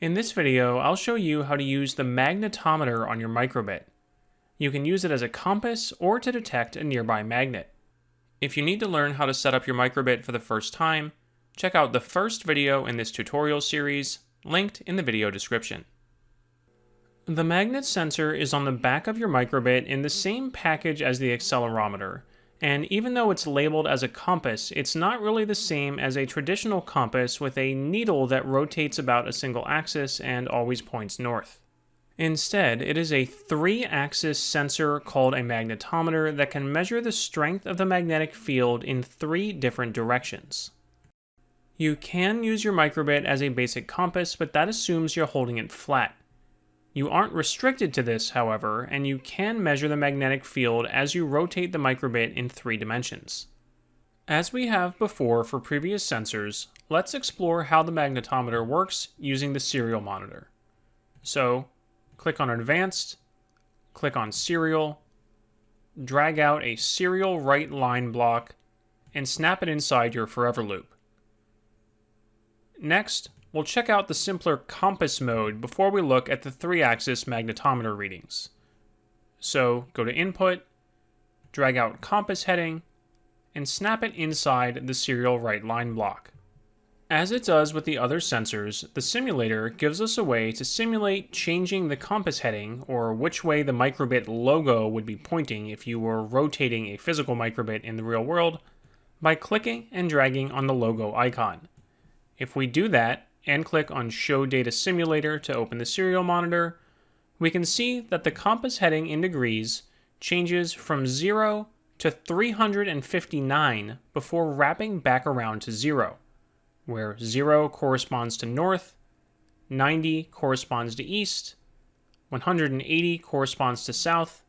In this video, I'll show you how to use the magnetometer on your microbit. You can use it as a compass or to detect a nearby magnet. If you need to learn how to set up your microbit for the first time, check out the first video in this tutorial series, linked in the video description. The magnet sensor is on the back of your microbit in the same package as the accelerometer, and even though it's labeled as a compass, it's not really the same as a traditional compass with a needle that rotates about a single axis and always points north. Instead, it is a 3-axis sensor called a magnetometer that can measure the strength of the magnetic field in 3 different directions. You can use your microbit as a basic compass, but that assumes you're holding it flat. You aren't restricted to this, however, and you can measure the magnetic field as you rotate the microbit in 3 dimensions. As we have before for previous sensors, let's explore how the magnetometer works using the serial monitor. So, click on Advanced, click on Serial, drag out a serial right line block, and snap it inside your forever loop. Next, we'll check out the simpler compass mode before we look at the 3-axis magnetometer readings. So go to Input, drag out compass heading, and snap it inside the serial right line block. As it does with the other sensors, the simulator gives us a way to simulate changing the compass heading, or which way the microbit logo would be pointing if you were rotating a physical microbit in the real world, by clicking and dragging on the logo icon. If we do that, and click on Show Data Simulator to open the serial monitor, we can see that the compass heading in degrees changes from 0 to 359 before wrapping back around to 0, where 0 corresponds to north, 90 corresponds to east, 180 corresponds to south,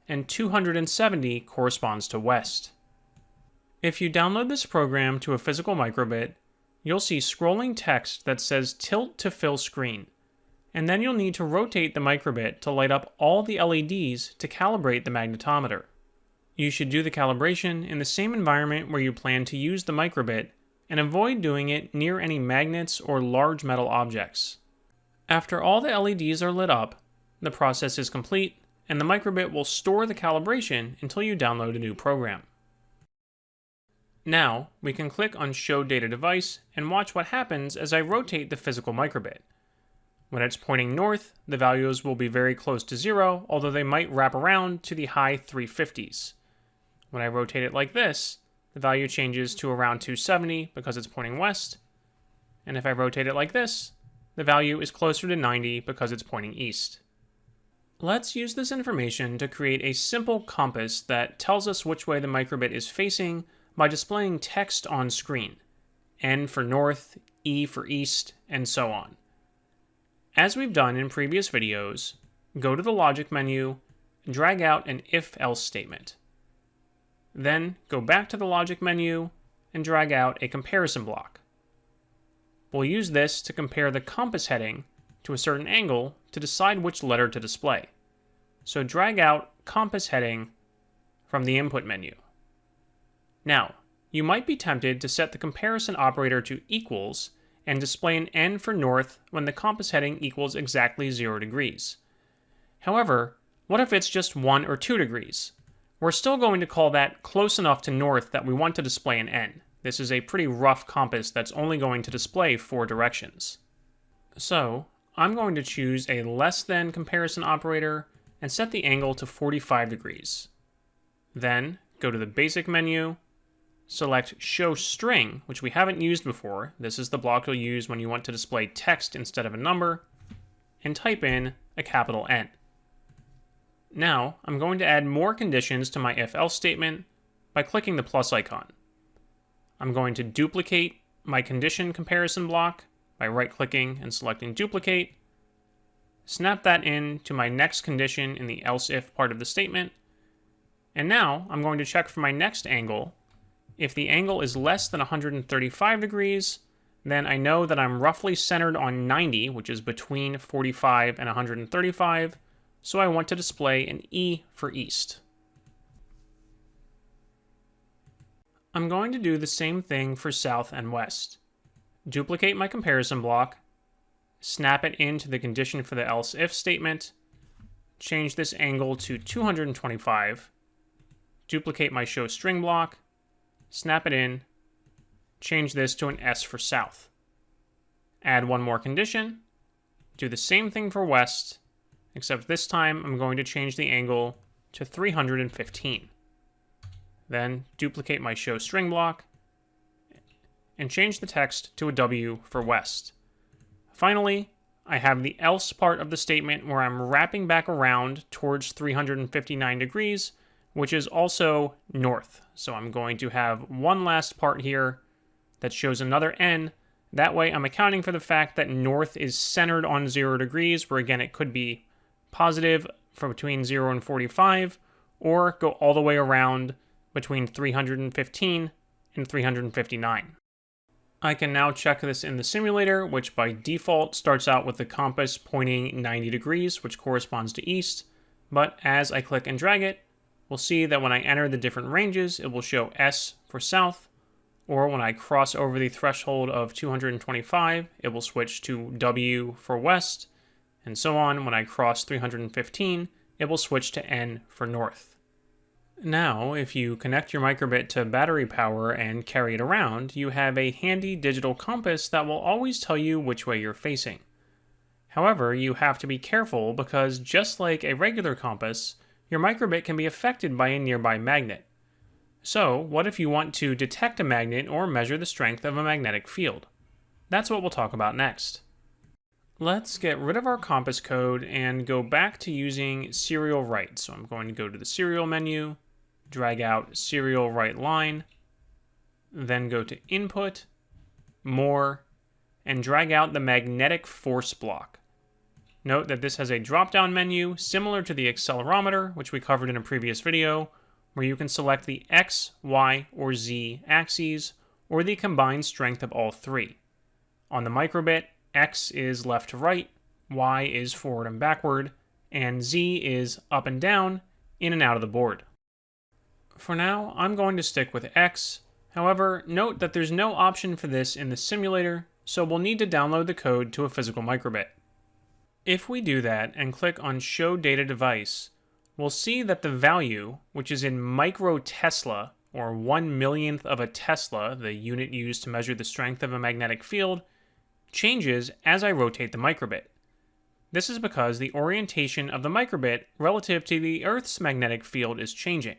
and 270 corresponds to west. If you download this program to a physical microbit, you'll see scrolling text that says Tilt to Fill Screen, and then you'll need to rotate the microbit to light up all the LEDs to calibrate the magnetometer. You should do the calibration in the same environment where you plan to use the microbit, and avoid doing it near any magnets or large metal objects. After all the LEDs are lit up, the process is complete, and the microbit will store the calibration until you download a new program. Now, we can click on Show Data Device and watch what happens as I rotate the physical microbit. When it's pointing north, the values will be very close to 0, although they might wrap around to the high 350s. When I rotate it like this, the value changes to around 270 because it's pointing west, and if I rotate it like this, the value is closer to 90 because it's pointing east. Let's use this information to create a simple compass that tells us which way the microbit is facing by displaying text on screen, N for north, E for east, and so on. As we've done in previous videos, go to the logic menu, drag out an if-else statement. Then go back to the logic menu and drag out a comparison block. We'll use this to compare the compass heading to a certain angle to decide which letter to display. So drag out compass heading from the input menu. Now, you might be tempted to set the comparison operator to equals and display an N for north when the compass heading equals exactly 0 degrees. However, what if it's just 1 or 2 degrees? We're still going to call that close enough to north that we want to display an N. This is a pretty rough compass that's only going to display 4 directions. So, I'm going to choose a less than comparison operator and set the angle to 45 degrees. Then, go to the basic menu, select Show String, which we haven't used before. This is the block you'll use when you want to display text instead of a number, and type in a capital N. Now, I'm going to add more conditions to my if-else statement by clicking the plus icon. I'm going to duplicate my condition comparison block by right-clicking and selecting Duplicate, snap that in to my next condition in the else-if part of the statement, and now I'm going to check for my next angle. If the angle is less than 135 degrees, then I know that I'm roughly centered on 90, which is between 45 and 135, so I want to display an E for east. I'm going to do the same thing for south and west. Duplicate my comparison block, snap it into the condition for the else if statement, change this angle to 225, duplicate my show string block, snap it in, change this to an S for south. Add one more condition, do the same thing for west, except this time I'm going to change the angle to 315. Then duplicate my show string block and change the text to a W for west. Finally, I have the else part of the statement where I'm wrapping back around towards 359 degrees, which is also north. So I'm going to have one last part here that shows another N. That way I'm accounting for the fact that north is centered on 0 degrees, where again it could be positive for between 0 and 45, or go all the way around between 315 and 359. I can now check this in the simulator, which by default starts out with the compass pointing 90 degrees, which corresponds to east. But as I click and drag it, we'll see that when I enter the different ranges, it will show S for south, or when I cross over the threshold of 225, it will switch to W for west, and so on. When I cross 315, it will switch to N for north. Now, if you connect your microbit to battery power and carry it around, you have a handy digital compass that will always tell you which way you're facing. However, you have to be careful because just like a regular compass, your microbit can be affected by a nearby magnet. So, what if you want to detect a magnet or measure the strength of a magnetic field? That's what we'll talk about next. Let's get rid of our compass code and go back to using serial write. So I'm going to go to the serial menu, drag out serial write line, then go to input, more, and drag out the magnetic force block. Note that this has a drop-down menu similar to the accelerometer, which we covered in a previous video, where you can select the X, Y, or Z axes, or the combined strength of all three. On the microbit, X is left to right, Y is forward and backward, and Z is up and down, in and out of the board. For now, I'm going to stick with X. However, note that there's no option for this in the simulator, so we'll need to download the code to a physical microbit. If we do that and click on Show Data Device, we'll see that the value, which is in microtesla, or 1/1,000,000th of a Tesla, the unit used to measure the strength of a magnetic field, changes as I rotate the microbit. This is because the orientation of the microbit relative to the Earth's magnetic field is changing.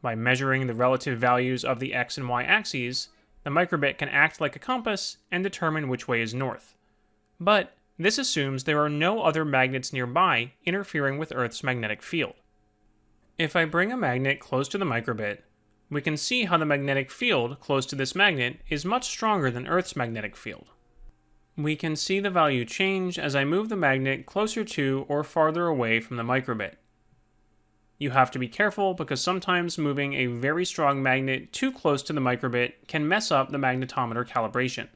By measuring the relative values of the X and Y axes, the microbit can act like a compass and determine which way is north. But this assumes there are no other magnets nearby interfering with Earth's magnetic field. If I bring a magnet close to the microbit, we can see how the magnetic field close to this magnet is much stronger than Earth's magnetic field. We can see the value change as I move the magnet closer to or farther away from the microbit. You have to be careful because sometimes moving a very strong magnet too close to the microbit can mess up the magnetometer calibration.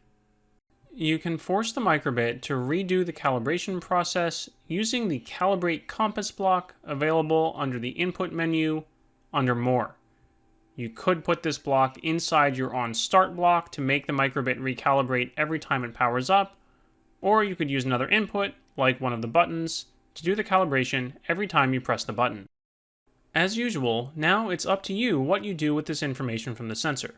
You can force the microbit to redo the calibration process using the Calibrate Compass block available under the Input menu under More. You could put this block inside your On Start block to make the microbit recalibrate every time it powers up, or you could use another input, like one of the buttons, to do the calibration every time you press the button. As usual, now it's up to you what you do with this information from the sensor.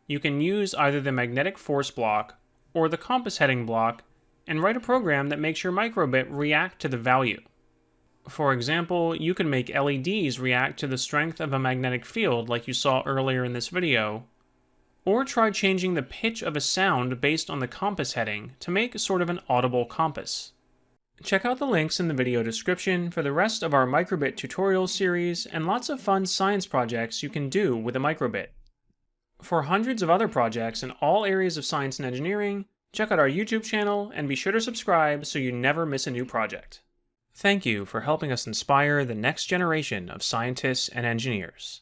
You can use either the magnetic force block or the compass heading block and write a program that makes your microbit react to the value. For example, you can make LEDs react to the strength of a magnetic field like you saw earlier in this video, or try changing the pitch of a sound based on the compass heading to make sort of an audible compass. Check out the links in the video description for the rest of our microbit tutorial series and lots of fun science projects you can do with a microbit. For hundreds of other projects in all areas of science and engineering, check out our YouTube channel and be sure to subscribe so you never miss a new project. Thank you for helping us inspire the next generation of scientists and engineers.